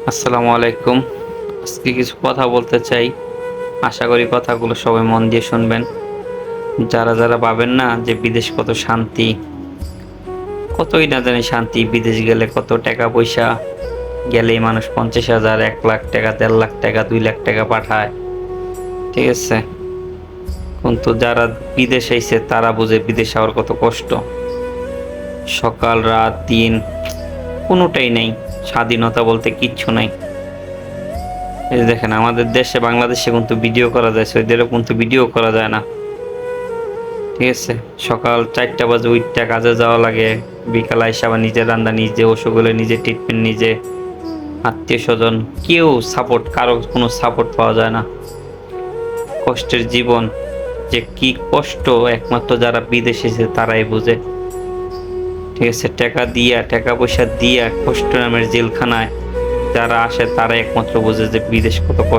আসসালামু আলাইকুম। আজকে কিছু কথা বলতে চাই। আশা করি কথাগুলো সবাই মন দিয়ে শুনবেন। যারা যারা ভাবেন না যে বিদেশ কত শান্তি, কতই না জানি শান্তি, বিদেশ গেলে কত টাকা পয়সা, গেলেই মানুষ 50,000, 1,00,000 টাকা, 1.5 লাখ টাকা, 2 লাখ টাকা পাঠায়। ঠিক আছে, কিন্তু যারা বিদেশ আইছে তারা বুঝে বিদেশ যাওয়ার কত কষ্ট। সকাল রাত দিন কোনোটাই নেই, স্বাধীনতা বলতে কিচ্ছু নাই। এই যে দেখেন, আমাদের দেশে বাংলাদেশে কিন্তু ভিডিও করা যায়, সৌদি আরব কিন্তু ভিডিও করা যায় না। ঠিক আছে, সকাল 4টা বাজে উঠতে কাজে যাওয়া লাগে, বিকাল আইসা আবার নিজের রান্না নিজে, ওষুধ হলে নিজে, ট্রিটমেন্ট নিজে, আত্মীয় স্বজন কেউ সাপোর্ট, কারো কোনো সাপোর্ট পাওয়া যায় না। কষ্টের জীবন, যে কি কষ্ট একমাত্র যারা বিদেশে তারাই বুঝে। ঠিক আছে, টাকা পয়সা দিয়া কষ্ট নামের জেলখানায় যারা আসে তারা একমাত্র বোঝে যে বিদেশ কত কষ্ট।